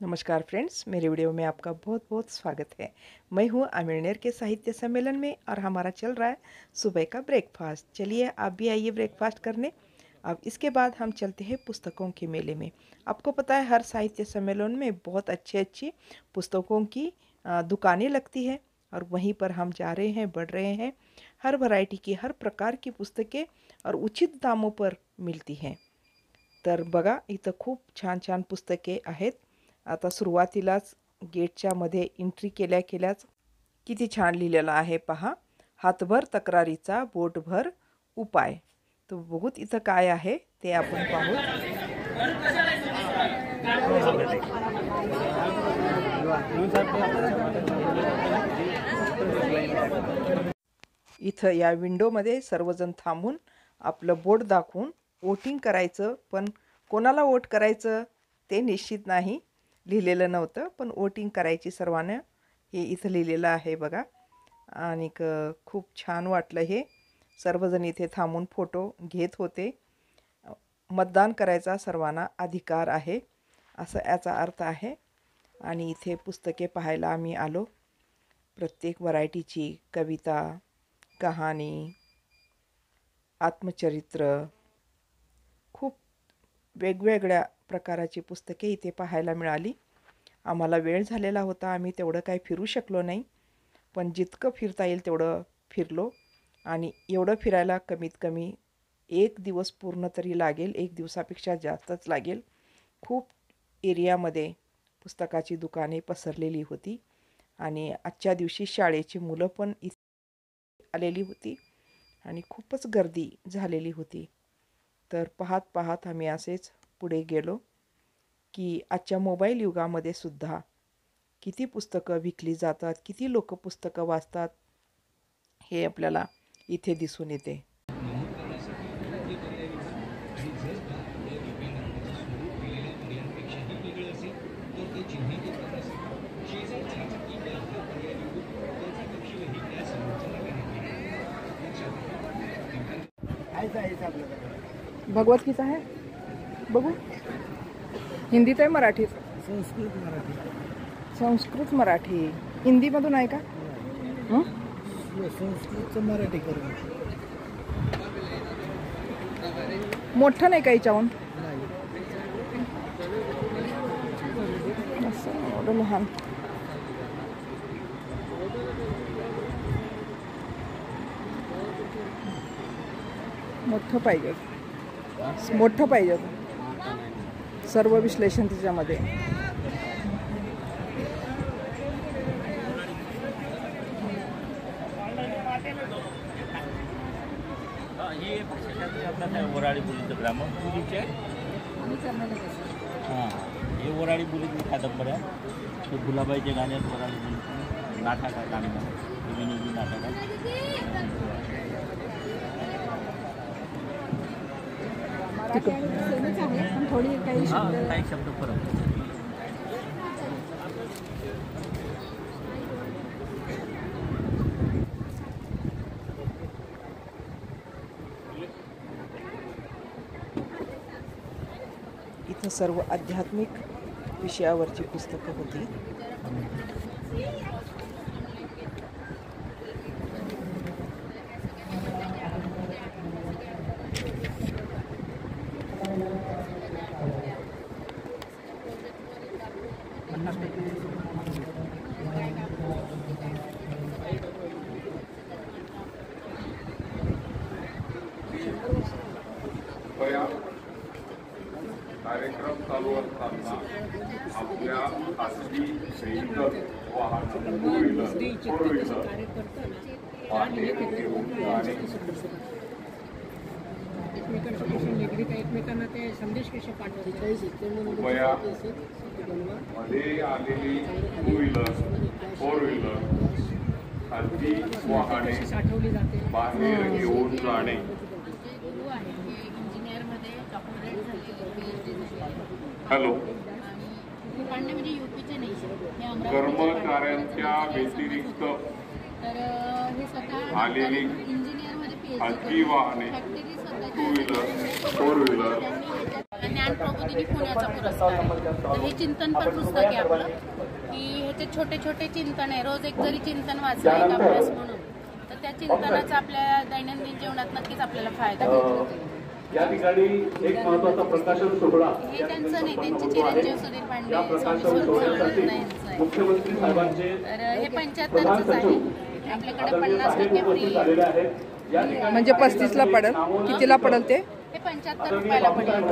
नमस्कार फ्रेंड्स, मेरे वीडियो में आपका बहुत बहुत स्वागत है। मैं हूँ आमिर के साहित्य सम्मेलन में और हमारा चल रहा है सुबह का ब्रेकफास्ट। चलिए आप भी आइए ब्रेकफास्ट करने। अब इसके बाद हम चलते हैं पुस्तकों के मेले में। आपको पता है हर साहित्य सम्मेलन में बहुत अच्छी पुस्तकों की दुकानें लगती है और वहीं पर हम जा रहे हैं, बढ़ रहे हैं। हर वैरायटी की, हर प्रकार की पुस्तकें और उचित दामों पर मिलती हैं। तर बघा, इथं खूप छान छान पुस्तके आहेत। आता सुरुवातीलाच गेटच्या मध्ये एंट्री केल्याच किती छान लिहिलेलं आहे पहा, हातभर तक्रारीचा बोटभर उपाय. तो बघूत इथं काय आहे ते आपण पाहू. इथं या विंडोमध्ये सर्वजण थांबून आपलं बोट दाखवून वोटिंग करायचं, पण कोणाला वोट करायचं ते निश्चित नाही, लिहिलेलं नव्हतं, पण वोटिंग करायची सर्वांना हे इथं लिहिलेलं आहे बघा. आणि खूप छान वाटलं हे. सर्वजण इथे थांबून फोटो घेत होते. मतदान करायचा सर्वांना अधिकार आहे असं याचा अर्थ आहे. आणि इथे पुस्तके पाहायला आम्ही आलो. प्रत्येक व्हरायटीची कविता, कहाणी, आत्मचरित्र, खूप वेगवेगळ्या प्रकाराची पुस्तके इथे पाहायला मिळाली. आम्हाला वेळ झालेला होता, आम्ही तेवढं काही फिरू शकलो नाही, पण जितकं फिरता येईल तेवढं फिरलो. आणि एवढं फिरायला कमीत कमी 1 दिवस पूर्ण तरी लागेल, 1 दिवसापेक्षा जास्तच लागेल. खूप एरियामध्ये पुस्तकाची दुकाने पसरलेली होती आणि आजच्या दिवशी शाळेची मुलं पण इथे आलेली होती आणि खूपच गर्दी झालेली होती. तर पाहत पाहत आम्ही असेच पुढे गेलो की आजच्या मोबाईल युगामध्ये सुद्धा किती पुस्तकं विकली जातात, किती लोक पुस्तकं वाचतात हे आपल्याला इथे दिसून येते. भगवद्गीता आहे, बघू. हिंदीत आहे, मराठीत? संस्कृत मराठी. संस्कृत मराठी. हिंदीमधून आहे का? संस्कृतचं मराठी करून. मोठं नाही का याच्याहून? नाही. असं एवढं लहान. मोठं पाहिजे, मोठं पाहिजे. सर्व विश्लेषण त्याच्यामध्ये. वराडी बोलीचं ग्रामर बोलीचे हां, हे वराडी बोलीची कादंबऱ्या. ते गुलाबाईच्या गाण्यात वराडी बोलीचं नाटक आहे, गाणं विनोदी नाटक आहे. काही शब्द फरक. इथं सर्व आध्यात्मिक विषयावरची पुस्तकं होती. कार्यक्रम चालू असताना आपल्या खासगी व्हेइकल वाहन टू व्हीलर, फोर व्हीलर एकमेकांना ते संदेश कसे पाठवतात. मध्ये आलेली टू व्हीलर, फोर व्हीलर, खासगी वाहने साठवली जाते, बाहेर घेऊन जाणे. हॅलो. कर्मचाऱ्यांच्या व्यतिरिक्त आलेली खाजगी वाहने, टू व्हीलर, फोर व्हीलर ज्ञान प्रबोधिनी पुण्याचा पुरस्कार आहे. तर हे चिंतनपर पुस्तक आहे आपलं, की ह्याचे छोटे छोटे चिंतन आहे. रोज एक जरी चिंतन वाचलं एक अभ्यास म्हणून, तर त्या चिंतनाचा आपल्या दैनंदिन जीवनात नक्कीच आपल्याला फायदा होतो. या ठिकाणी एक महत्त्वाचा प्रकाशन सोहळा हे त्यांचं नाही, त्यांचे चिरंजीव सुधीर पांडे स्वामी स्वरूपानंद यांचं आहे. मुख्यमंत्री साहेबांचे तर हे 75च आहे. आपल्याकडे 50% फ्री झालेले आहेत. या ठिकाणी म्हणजे 35ला पडेल. कितीला पडेल ते? हे 75 रुपयाला पडेल.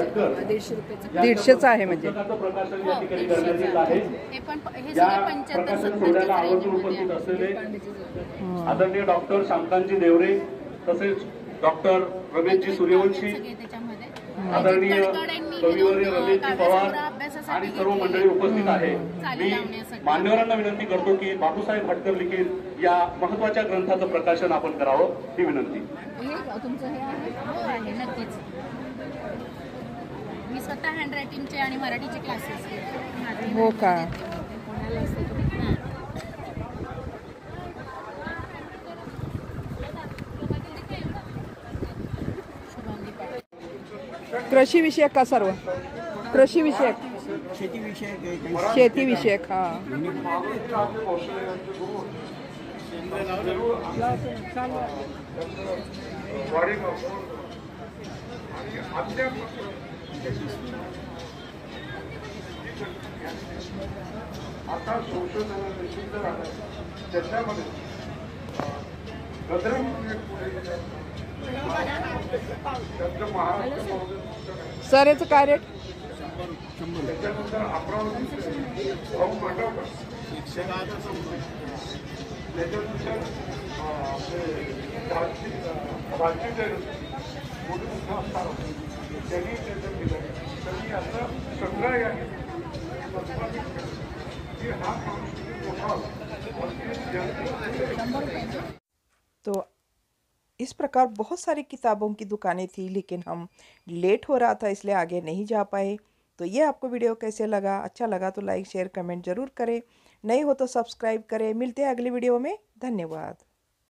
150चं आहे म्हणजे. पुस्तकाचं प्रकाशन या हो, ठिकाणी करण्यात येत आहे. हे पण हे या सगळे 75 प्रकाशन 70 सोहळ्याला च्या आवर्जून रेंजमध्ये उपस्थित आहे. असलेले आदरणीय डॉक्टर शांतांजी देवरे, तसेच डॉक्टर रमेशजी सूर्यवंशी, सगळे त्याच्यामध्ये आदरणीय कडकडांनी कविवर्य रमेशजी काव्यसंग्रह पवार अभ्यासासाठी आणि सर्व घेतलेले. मंडळी उपस्थित आहे. चाली मी लावण्यासाठी. मान्यवरांना विनंती करतो की बापूसाहेब भटकर लिखित या महत्त्वाच्या ग्रंथाचं प्रकाशन आपण करावं, ही विनंती. हो आहे, नक्कीच. मी स्वतः हँडरायटिंगचे आणि मराठीचे क्लासेस घेते. हो का? कृषी विषयक का सर्व? कृषी विषयक, शेती विषयक. हा. आता संशोधनाने सुंदर आहे त्याच्यामध्ये गद्रम त्याचं महाराष्ट्र सर याचं काय रेट? त्याच्यानंतर अमरावती भाऊ मांडवकर त्याच्यानंतर आपले भाजी मोठे मोठं असणार त्यांनी त्याचं केलं. त्यांनी असं सगळं या तो इस प्रकार बहुत सारी किताबों की दुकानें थी, लेकिन हम लेट हो रहा था इसलिए आगे नहीं जा पाए. तो ये आपको वीडियो कैसे लगा? अच्छा लगा तो लाइक शेयर कमेंट ज़रूर करें. नहीं हो तो सब्सक्राइब करें. मिलते हैं अगली वीडियो में. धन्यवाद.